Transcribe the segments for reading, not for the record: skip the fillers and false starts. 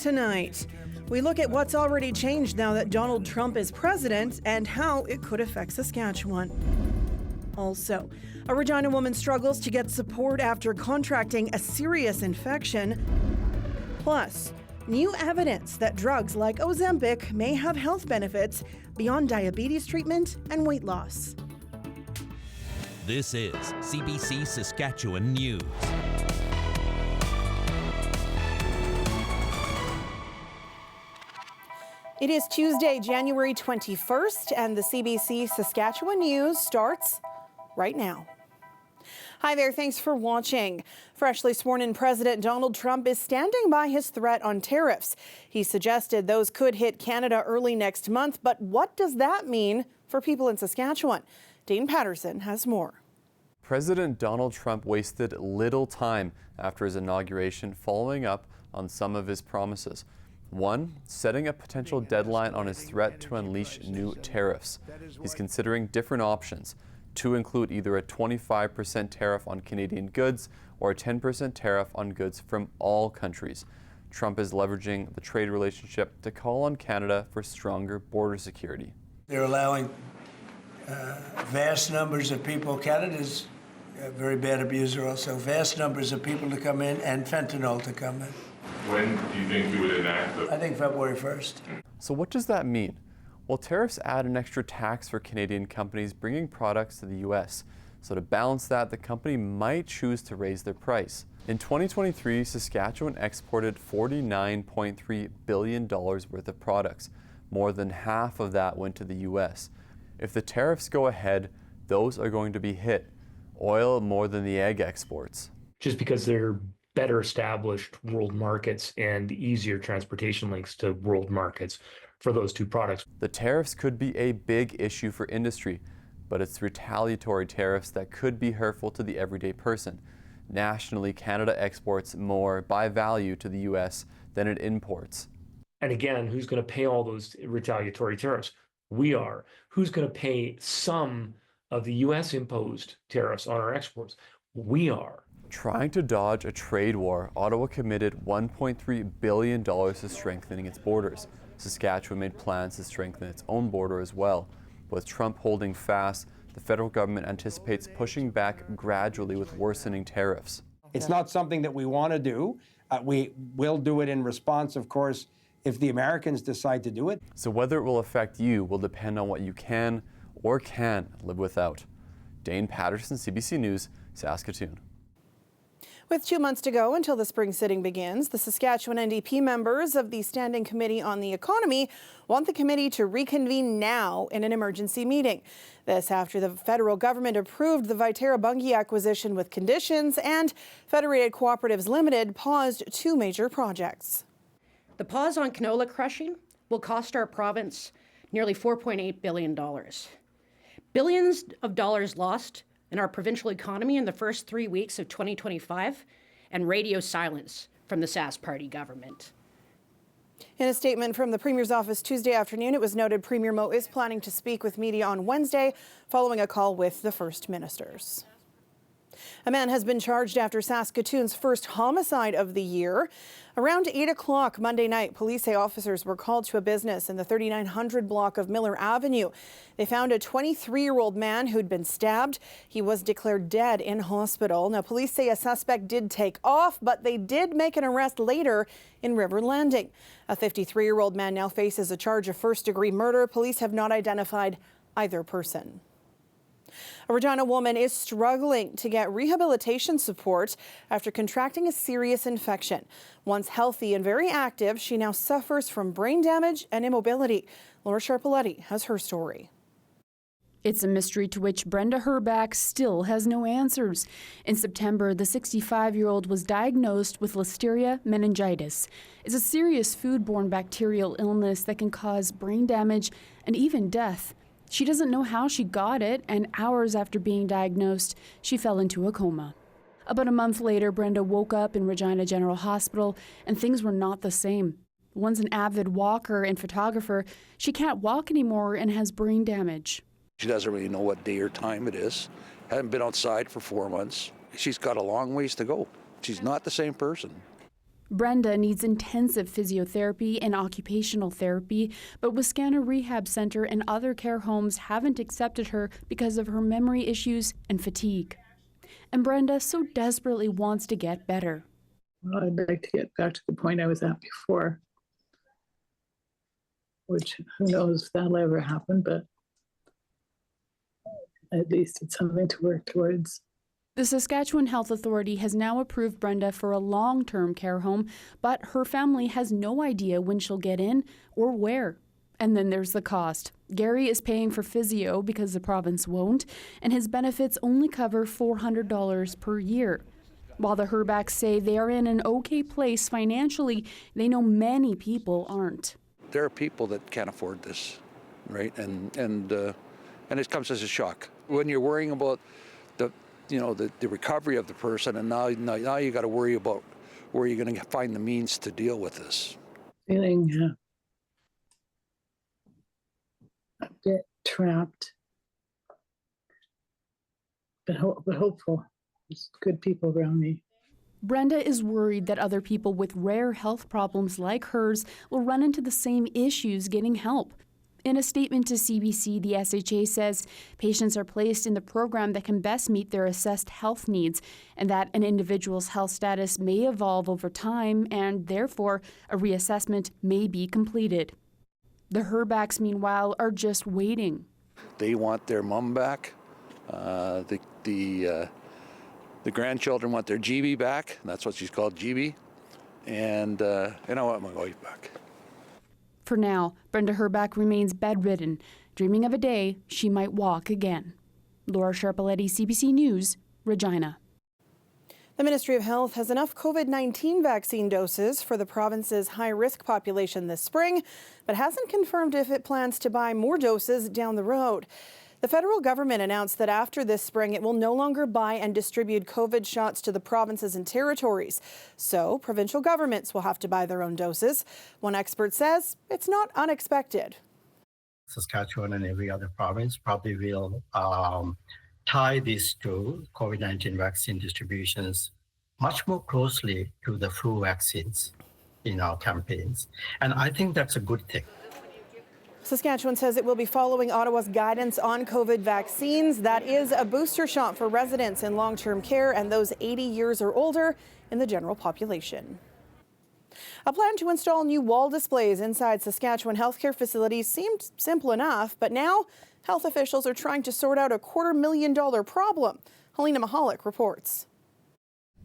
tonight. We look at what's already changed now that Donald Trump is president and how it could affect Saskatchewan. Also, a Regina woman struggles to get support after contracting a serious infection. Plus, new evidence that drugs like Ozempic may have health benefits beyond diabetes treatment and weight loss. This is CBC Saskatchewan News. It is Tuesday, January 21st, and the CBC Saskatchewan News starts right now. Hi there, thanks for watching. Freshly sworn in President Donald Trump is standing by his threat on tariffs. He suggested those could hit Canada early next month, but what does that mean for people in Saskatchewan? Dane Patterson has more. President Donald Trump wasted little time after his inauguration following up on some of his promises. One, setting a potential deadline on his threat to unleash new tariffs. He's considering different options to include either a 25% tariff on Canadian goods or a 10% tariff on goods from all countries. Trump is leveraging the trade relationship to call on Canada for stronger border security. They're allowing vast numbers of people. Canada's a very bad abuser also. Vast numbers of people to come in and fentanyl to come in. When do you think you would enact them? I think February 1st. So what does that mean? Well, tariffs add an extra tax for Canadian companies bringing products to the U.S. So to balance that, the company might choose to raise their price. In 2023, Saskatchewan exported $49.3 billion worth of products. More than half of that went to the U.S. If the tariffs go ahead, those are going to be hit. Oil more than the egg exports. Just because they're better established world markets and easier transportation links to world markets for those two products. The tariffs could be a big issue for industry, but it's retaliatory tariffs that could be hurtful to the everyday person. Nationally, Canada exports more by value to the U.S. than it imports. And again, who's going to pay all those retaliatory tariffs? We are. Who's going to pay some of the U.S. imposed tariffs on our exports? We are. Trying to dodge a trade war, Ottawa committed $1.3 billion to strengthening its borders. Saskatchewan made plans to strengthen its own border as well. With Trump holding fast, the federal government anticipates pushing back gradually with worsening tariffs. It's not something that we want to do. We will do it in response, of course, if the Americans decide to do it. So whether it will affect you will depend on what you can or can't live without. Dane Patterson, CBC News, Saskatoon. With 2 months to go until the spring sitting begins, the Saskatchewan NDP members of the Standing Committee on the Economy want the committee to reconvene now in an emergency meeting. This after the federal government approved the Viterra Bunge acquisition with conditions, and Federated Cooperatives Limited paused 2 major projects. The pause on canola crushing will cost our province nearly $4.8 billion. Billions of dollars lost in our provincial economy in the first 3 weeks of 2025, and radio silence from the Sask party government. In a statement from the Premier's office Tuesday afternoon, it was noted Premier Moe is planning to speak with media on Wednesday following a call with the First Ministers. A man has been charged after Saskatoon's first homicide of the year. Around 8 o'clock Monday night, police say officers were called to a business in the 3900 block of Miller Avenue. They found a 23-year-old man who'd been stabbed. He was declared dead in hospital. Now, police say a suspect did take off, but they did make an arrest later in River Landing. A 53-year-old man now faces a charge of first-degree murder. Police have not identified either person. A Regina woman is struggling to get rehabilitation support after contracting a serious infection. Once healthy and very active, she now suffers from brain damage and immobility. Laura Sharpaletti has her story. It's a mystery to which Brenda Herback still has no answers. In September, the 65-year-old was diagnosed with Listeria meningitis. It's a serious foodborne bacterial illness that can cause brain damage and even death. She doesn't know how she got it, and hours after being diagnosed, she fell into a coma. About a month later, Brenda woke up in Regina General Hospital, and things were not the same. Once an avid walker and photographer, she can't walk anymore and has brain damage. She doesn't really know what day or time it is. Hasn't been outside for 4 months. She's got a long ways to go. She's not the same person. Brenda needs intensive physiotherapy and occupational therapy, but Wascana Rehab Center and other care homes haven't accepted her because of her memory issues and fatigue. And Brenda so desperately wants to get better. Well, I'd like to get back to the point I was at before, which who knows if that'll ever happen, but at least it's something to work towards. The Saskatchewan Health Authority has now approved Brenda for a long-term care home, but her family has no idea when she'll get in or where. And then there's the cost. Gary is paying for physio because the province won't, and his benefits only cover $400 per year. While the Herbacks say they are in an okay place financially, they know many people aren't. There are people that can't afford this, right? And it comes as a shock when you're worrying about the recovery of the person, and now you got to worry about where you're going to find the means to deal with this. Feeling a bit trapped, but hopeful. There's good people around me. Brenda is worried that other people with rare health problems like hers will run into the same issues getting help. In a statement to CBC, the SHA says patients are placed in the program that can best meet their assessed health needs, and that an individual's health status may evolve over time, and therefore a reassessment may be completed. The Herbacks, meanwhile, are just waiting. They want their mom back. The grandchildren want their GB back. That's what she's called, GB. And I want my wife back. For now, Brenda Herback remains bedridden, dreaming of a day she might walk again. Laura Sharpaletti, CBC News, Regina. The Ministry of Health has enough COVID-19 vaccine doses for the province's high-risk population this spring, but hasn't confirmed if it plans to buy more doses down the road. The federal government announced that after this spring, it will no longer buy and distribute COVID shots to the provinces and territories. So provincial governments will have to buy their own doses. One expert says it's not unexpected. Saskatchewan and every other province probably will tie this to COVID-19 vaccine distributions much more closely to the flu vaccines in our campaigns. And I think that's a good thing. Saskatchewan says it will be following Ottawa's guidance on COVID vaccines. That is a booster shot for residents in long-term care and those 80 years or older in the general population. A plan to install new wall displays inside Saskatchewan healthcare facilities seemed simple enough, but now health officials are trying to sort out a $250,000 problem. Helena Mahalik reports.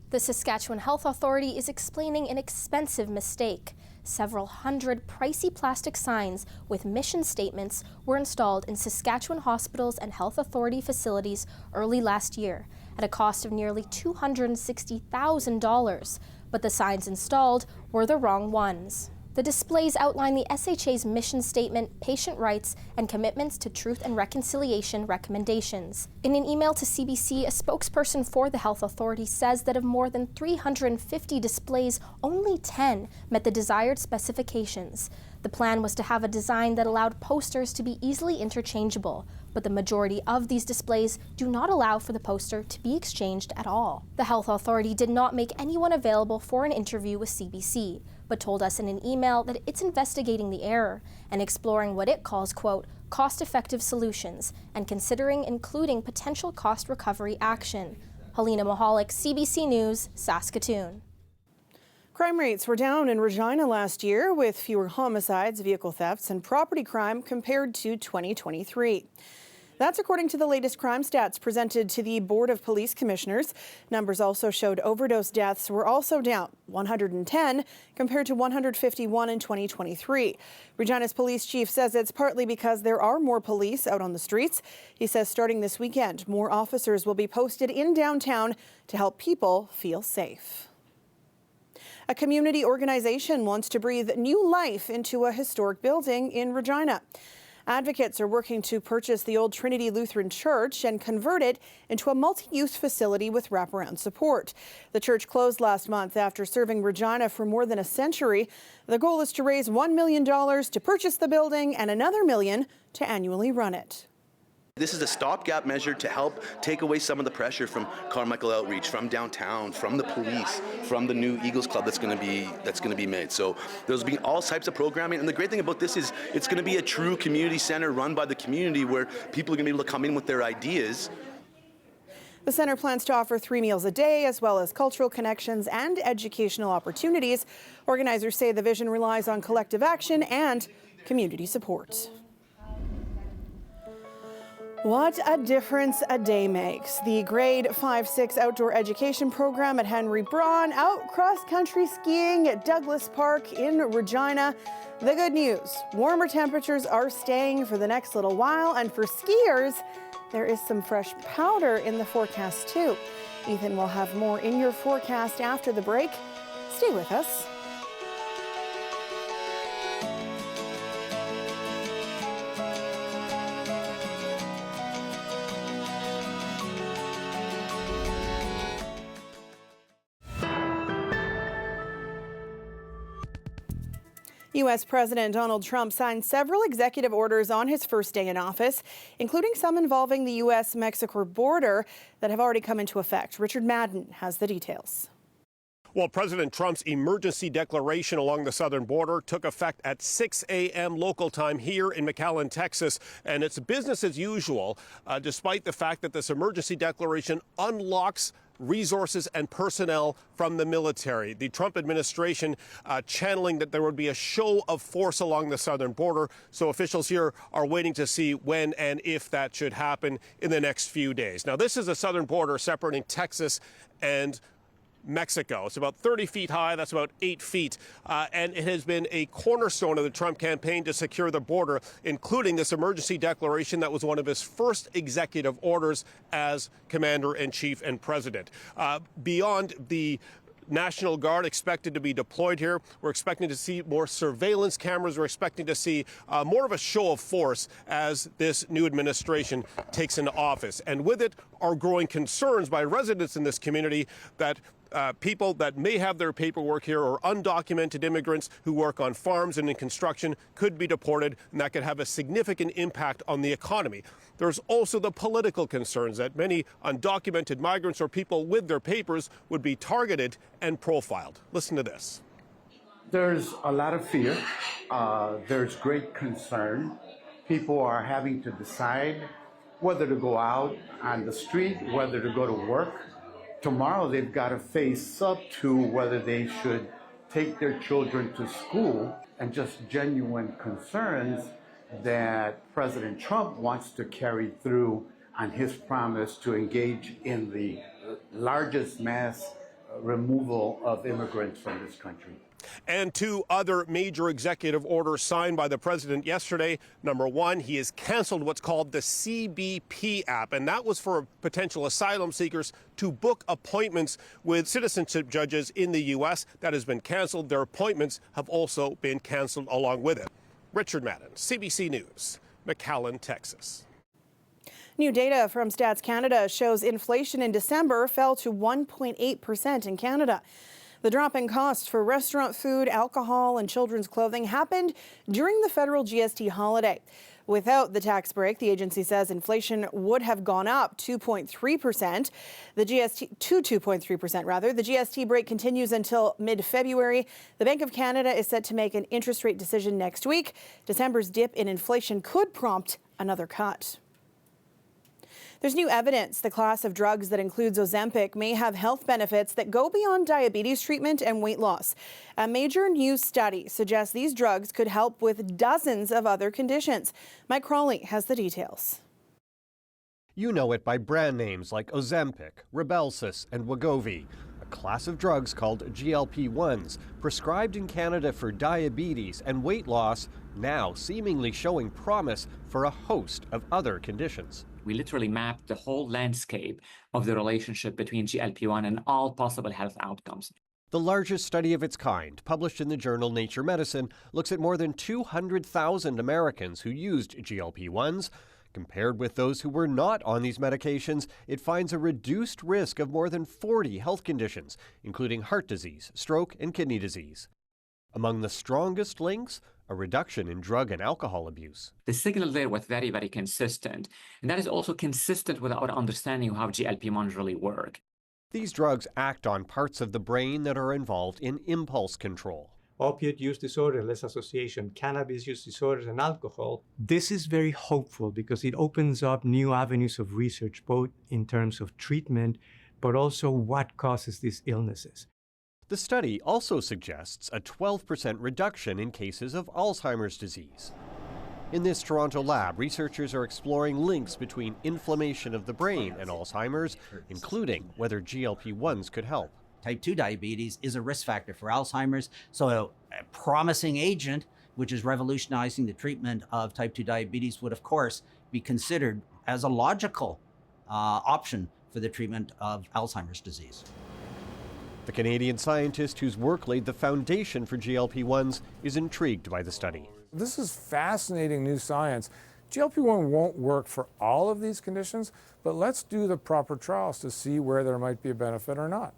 The Saskatchewan Health Authority is explaining an expensive mistake. Several hundred pricey plastic signs with mission statements were installed in Saskatchewan hospitals and health authority facilities early last year at a cost of nearly $260,000, but the signs installed were the wrong ones. The displays outline the SHA's mission statement, patient rights, and commitments to truth and reconciliation recommendations. In an email to CBC, a spokesperson for the Health Authority says that of more than 350 displays, only 10 met the desired specifications. The plan was to have a design that allowed posters to be easily interchangeable, but the majority of these displays do not allow for the poster to be exchanged at all. The Health Authority did not make anyone available for an interview with CBC, but told us in an email that it's investigating the error and exploring what it calls, quote, cost-effective solutions and considering including potential cost recovery action. Helena Mahalik, CBC News, Saskatoon. Crime rates were down in Regina last year with fewer homicides, vehicle thefts, and property crime compared to 2023. That's according to the latest crime stats presented to the Board of Police Commissioners. Numbers also showed overdose deaths were also down, 110 compared to 151 in 2023. Regina's police chief says it's partly because there are more police out on the streets. He says starting this weekend, more officers will be posted in downtown to help people feel safe. A community organization wants to breathe new life into a historic building in Regina. Advocates are working to purchase the old Trinity Lutheran Church and convert it into a multi-use facility with wraparound support. The church closed last month after serving Regina for more than a century. The goal is to raise $1 million to purchase the building and another $1 million to annually run it. This is a stopgap measure to help take away some of the pressure from Carmichael Outreach, from downtown, from the police, from the new Eagles Club that's going to be made. So there's being all types of programming, and the great thing about this is it's going to be a true community center run by the community where people are going to be able to come in with their ideas. The center plans to offer 3 meals a day, as well as cultural connections and educational opportunities. Organizers say the vision relies on collective action and community support. What a difference a day makes. The grade 5-6 outdoor education program at Henry Braun out cross-country skiing at Douglas Park in Regina. The good news, warmer temperatures are staying for the next little while, and for skiers, there is some fresh powder in the forecast too. Ethan will have more in your forecast after the break. Stay with us. U.S. President Donald Trump signed several executive orders on his first day in office, including some involving the U.S.-Mexico border that have already come into effect. Richard Madden has the details. Well, President Trump's emergency declaration along the southern border took effect at 6 a.m. local time here in McAllen, Texas, and it's business as usual, despite the fact that this emergency declaration unlocks resources and personnel from the military. The Trump administration channeling that there would be a show of force along the southern border. So officials here are waiting to see when and if that should happen in the next few days. Now, this is a southern border separating Texas and Mexico. It's about 30 feet high. That's about 8 feet. And it has been a cornerstone of the Trump campaign to secure the border, including this emergency declaration that was one of his first executive orders as commander-in-chief and president. Beyond the National Guard expected to be deployed here, we're expecting to see more surveillance cameras. We're expecting to see more of a show of force as this new administration takes into office. And with it are growing concerns by residents in this community that people that may have their paperwork here or undocumented immigrants who work on farms and in construction could be deported, and that could have a significant impact on the economy. There's also the political concerns that many undocumented migrants or people with their papers would be targeted and profiled. Listen to this. There's a lot of fear. There's great concern. People are having to decide whether to go out on the street, whether to go to work. Tomorrow they've got to face up to whether they should take their children to school, and just genuine concerns that President Trump wants to carry through on his promise to engage in the largest mass removal of immigrants from this country. And 2 other major executive orders signed by the president yesterday. Number 1, he has canceled what's called the CBP app, and that was for potential asylum seekers to book appointments with citizenship judges in the U.S. That has been canceled. Their appointments have also been canceled along with it. Richard Madden, CBC News, McAllen, Texas. New data from Stats Canada shows inflation in December fell to 1.8% in Canada. The drop in costs for restaurant food, alcohol, and children's clothing happened during the federal GST holiday. Without the tax break, the agency says inflation would have gone up 2.3%. The GST break continues until mid-February. The Bank of Canada is set to make an interest rate decision next week. December's dip in inflation could prompt another cut. There's new evidence the class of drugs that includes Ozempic may have health benefits that go beyond diabetes treatment and weight loss. A major new study suggests these drugs could help with dozens of other conditions. Mike Crawley has the details. You know it by brand names like Ozempic, Rybelsus, and Wegovy, a class of drugs called GLP-1s, prescribed in Canada for diabetes and weight loss, now seemingly showing promise for a host of other conditions. We literally mapped the whole landscape of the relationship between GLP-1 and all possible health outcomes. The largest study of its kind, published in the journal Nature Medicine, looks at more than 200,000 Americans who used GLP-1s. Compared with those who were not on these medications, it finds a reduced risk of more than 40 health conditions, including heart disease, stroke, and kidney disease. Among the strongest links, a reduction in drug and alcohol abuse. The signal there was very, very consistent. And that is also consistent with our understanding of how GLP-1s really work. These drugs act on parts of the brain that are involved in impulse control. Opiate use disorder, less association, cannabis use disorders, and alcohol. This is very hopeful because it opens up new avenues of research, both in terms of treatment, but also what causes these illnesses. The study also suggests a 12% reduction in cases of Alzheimer's disease. In this Toronto lab, researchers are exploring links between inflammation of the brain and Alzheimer's, including whether GLP-1s could help. Type 2 diabetes is a risk factor for Alzheimer's, so a promising agent, which is revolutionizing the treatment of type 2 diabetes, would of course be considered as a logical option for the treatment of Alzheimer's disease. The Canadian scientist whose work laid the foundation for GLP-1s is intrigued by the study. This is fascinating new science. GLP-1 won't work for all of these conditions, but let's do the proper trials to see where there might be a benefit or not.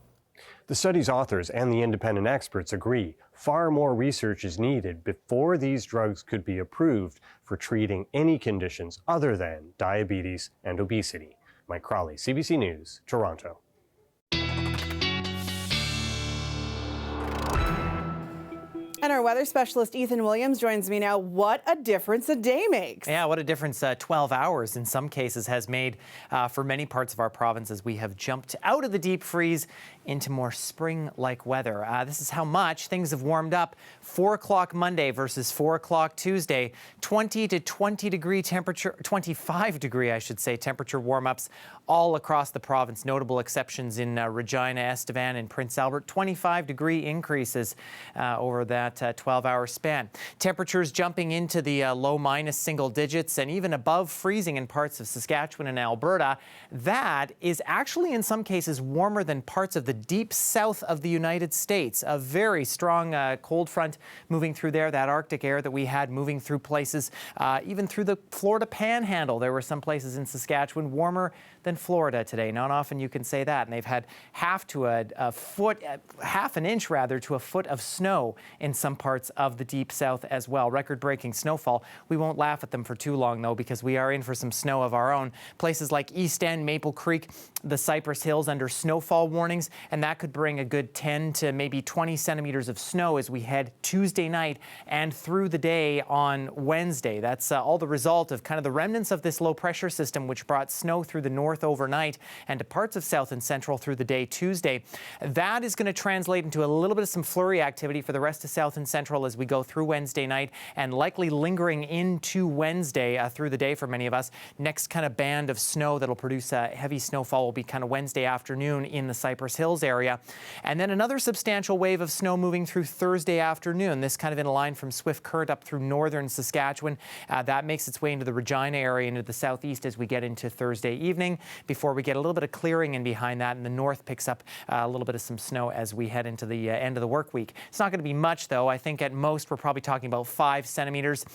The study's authors and the independent experts agree far more research is needed before these drugs could be approved for treating any conditions other than diabetes and obesity. Mike Crawley, CBC News, Toronto. And our weather specialist, Ethan Williams, joins me now. What a difference a day makes. Yeah, what a difference 12 hours in some cases has made for many parts of our province as we have jumped out of the deep freeze into more spring-like weather. This is how much things have warmed up. 4 o'clock Monday versus 4 o'clock Tuesday. 20 to 20 degree temperature, 25 degree, I should say, temperature warm-ups all across the province. Notable exceptions in Regina, Estevan, and Prince Albert. 25 degree increases over that 12-hour span. Temperatures jumping into the low minus single digits and even above freezing in parts of Saskatchewan and Alberta. That is actually in some cases warmer than parts of the deep south of the United States. A very strong cold front moving through there. That Arctic air that we had moving through places, even through the Florida Panhandle. There were some places in Saskatchewan warmer than Florida today. Not often you can say that. And they've had half an inch rather, to a foot of snow in some parts of the deep south as well. Record-breaking snowfall. We won't laugh at them for too long though, because we are in for some snow of our own. Places like East End, Maple Creek, the Cypress Hills under snowfall warnings, and that could bring a good 10 to maybe 20 centimeters of snow as we head Tuesday night and through the day on Wednesday. That's all the result of kind of the remnants of this low pressure system, which brought snow through the north overnight and to parts of south and central through the day Tuesday. That is going to translate into a little bit of some flurry activity for the rest of south and central as we go through Wednesday night, and likely lingering into Wednesday through the day for many of us. Next kind of band of snow that'll produce heavy snowfall will be kind of Wednesday afternoon in the Cypress Hills area. And then another substantial wave of snow moving through Thursday afternoon. This kind of in a line from Swift Current up through northern Saskatchewan. That makes its way into the Regina area, into the southeast as we get into Thursday evening, before we get a little bit of clearing in behind that, and the north picks up a little bit of some snow as we head into the end of the work week. It's not going to be much though. I think at most we're probably talking about 5 centimeters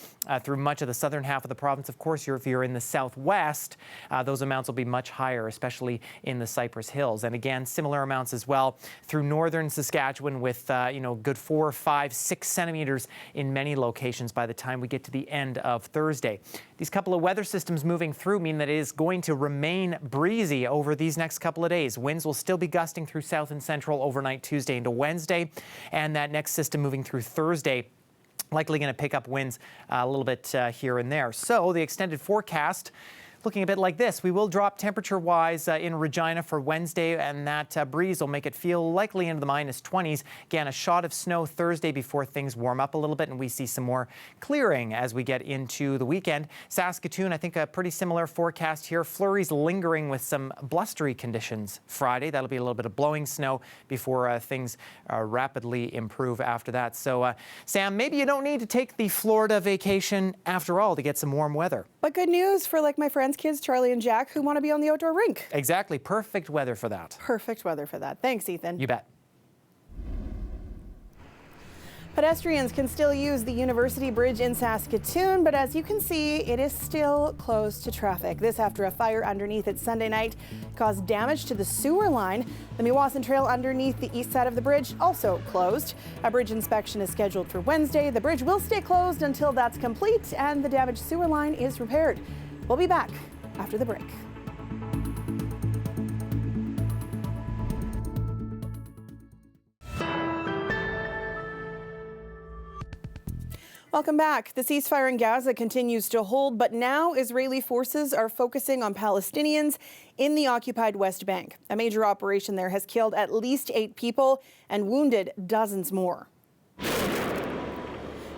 through much of the southern half of the province. Of course, if you're in the southwest, those amounts will be much higher, especially in the Cypress Hills. And again, similar amounts as well through northern Saskatchewan with good 4, 5, 6 centimeters in many locations by the time we get to the end of Thursday. These couple of weather systems moving through mean that it is going to remain breezy over these next couple of days. Winds will still be gusting through south and central overnight Tuesday into Wednesday, and that next system moving through Thursday likely going to pick up winds a little bit here and there. So the extended forecast looking a bit like this. We will drop temperature-wise in Regina for Wednesday, and that breeze will make it feel likely into the minus 20s. Again, a shot of snow Thursday before things warm up a little bit, and we see some more clearing as we get into the weekend. Saskatoon, I think a pretty similar forecast here. Flurries lingering with some blustery conditions Friday. That'll be a little bit of blowing snow before things rapidly improve after that. So, Sam, maybe you don't need to take the Florida vacation after all to get some warm weather. But good news for my friends, kids, Charlie and Jack, who want to be on the outdoor rink. Exactly. Perfect weather for that. Perfect weather for that. Thanks, Ethan. You bet. Pedestrians can still use the University Bridge in Saskatoon, but as you can see, it is still closed to traffic. This after a fire underneath it Sunday night caused damage to the sewer line. The Meewasin Trail underneath the east side of the bridge also closed. A bridge inspection is scheduled for Wednesday. The bridge will stay closed until that's complete and the damaged sewer line is repaired. We'll be back after the break. Welcome back. The ceasefire in Gaza continues to hold, but now Israeli forces are focusing on Palestinians in the occupied West Bank. A major operation there has killed at least 8 people and wounded dozens more.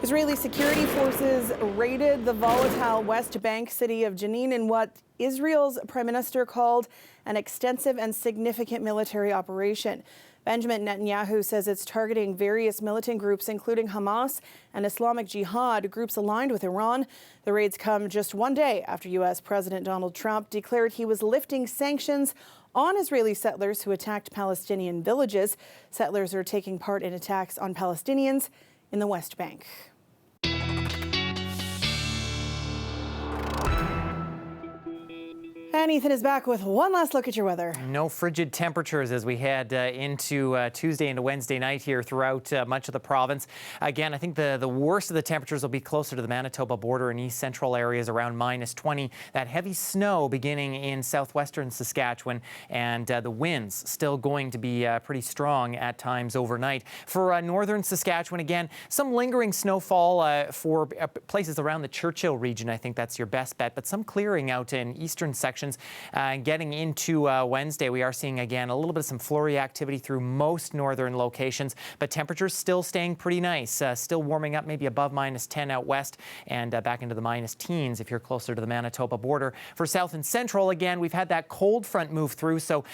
Israeli security forces raided the volatile West Bank city of Jenin in what Israel's prime minister called an extensive and significant military operation. Benjamin Netanyahu says it's targeting various militant groups, including Hamas and Islamic Jihad, groups aligned with Iran. The raids come just one day after U.S. President Donald Trump declared he was lifting sanctions on Israeli settlers who attacked Palestinian villages. Settlers are taking part in attacks on Palestinians in the West Bank. And Ethan is back with one last look at your weather. No frigid temperatures as we head into Tuesday into Wednesday night here throughout much of the province. Again, I think the worst of the temperatures will be closer to the Manitoba border and east central areas around -20. That heavy snow beginning in southwestern Saskatchewan, and the winds still going to be pretty strong at times overnight. For northern Saskatchewan, again, some lingering snowfall for places around the Churchill region. I think that's your best bet, but some clearing out in eastern sections. Getting into Wednesday, we are seeing again a little bit of some flurry activity through most northern locations, but temperatures still staying pretty nice, still warming up maybe above -10 out west and back into the -teens if you're closer to the Manitoba border. For south and central, again, we've had that cold front move through, so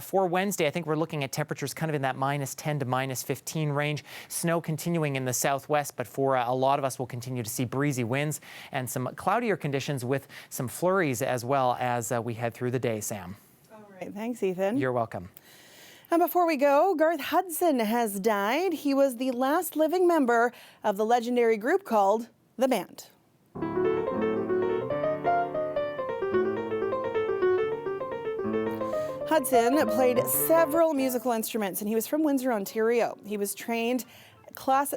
for Wednesday, I think we're looking at temperatures kind of in that -10 to -15 range. Snow continuing in the southwest, but for a lot of us, we'll continue to see breezy winds and some cloudier conditions with some flurries as well as we head through the day, Sam. All right, thanks, Ethan. You're welcome. And before we go, Garth Hudson has died. He was the last living member of the legendary group called The Band. Hudson played several musical instruments, and he was from Windsor, Ontario. He was trained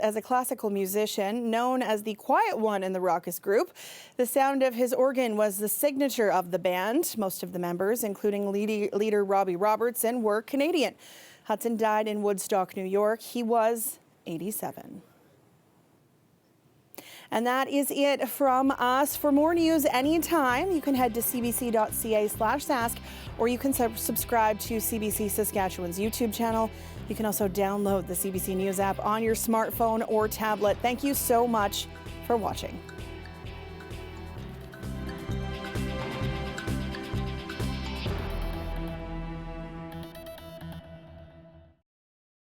as a classical musician, known as the quiet one in the raucous group. The sound of his organ was the signature of the band. Most of the members, including leader Robbie Robertson, were Canadian. Hudson died in Woodstock, New York. He was 87. And that is it from us. For more news anytime, you can head to cbc.ca/sask, or you can subscribe to CBC Saskatchewan's YouTube channel. You can also download the CBC News app on your smartphone or tablet. Thank you so much for watching.